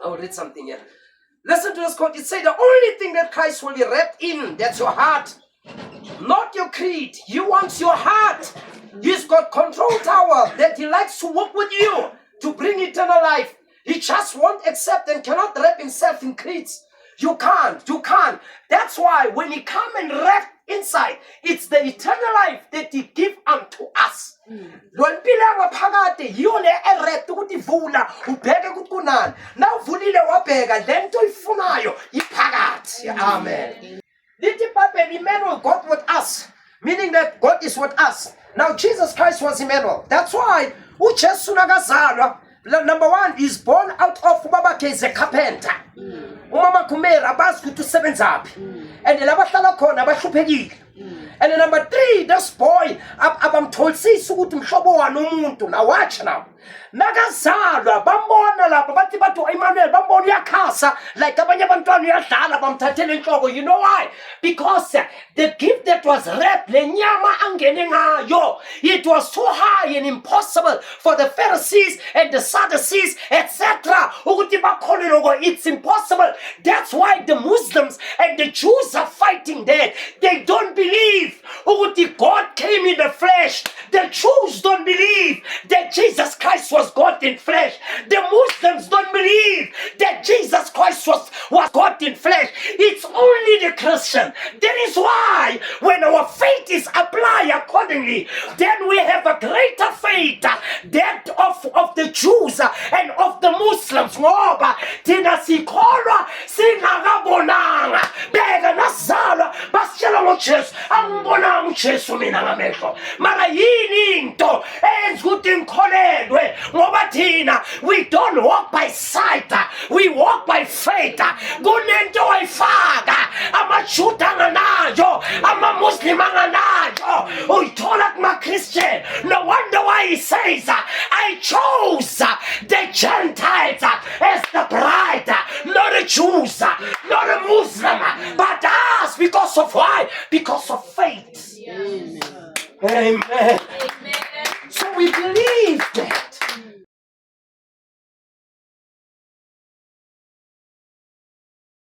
I'll read something here. Listen to this quote. It says the only thing that Christ will be wrapped in, that's your heart. Not your creed. He wants your heart. He's got control tower that he likes to work with you to bring eternal life. He just won't accept and cannot wrap himself in creeds. You can't. That's why when he come and wrap inside, it's the eternal life that he give unto us. Lwempila phakade yiyo le erect ukuthi vula ubheke ukuthi kunani. Now vulile wabheka lento ifunayo iphakathi. Amen. Lithi Bible Emmanuel, God with us, meaning that God is with us. Now Jesus Christ was Emmanuel. That's why uJesu nakazalwa, number one, is born out of ubabakhe is a carpenter. Umama kumera abazi ukuthi usebenzaphi. And labahlala khona abahluphekile. And then number three, this boy abamtholisisa ukuthi mhlobo wani umuntu. Now watch now. Nakazalwa bambona lapha bathi Emmanuel bambona uyakhasa like abanye abantwana uyadlala bamthathela enhloko. You know why? Because the gift that was wrapped lenyama angene ngayo, it was too high and impossible for the Pharisees and the Sadducees etc. ukuthi bakholwe lokho. It's impossible. That's why the Muslims and the Jews are fighting there. They don't believe ukuthi God came in the flesh. The Jews don't believe that Jesus Christ was God in flesh. The Muslims don't believe that Jesus Christ was God in flesh. It's only the Christian. That is why when our faith is applied accordingly, then we have a greater faith that of the Jews and of the Muslims. Ngoba thina sikholwa singakabonanga. Beka nazalwa basitshela ngoJesu, angibonanga uJesu mina ngamehlo. Mara yini into eyenza ukuthi ngikholelwe? Ngoba thina we don't walk by sight, we walk by faith. Kunento oyifaka amaJuda anganayo, amaMuslim anganayo, uyithola kuma-Christian. No wonder why he says, I chose the Gentiles as the bride, not the Jews, not the Muslim, but us. Because of why? Because of faith. Amen. Amen. So we believe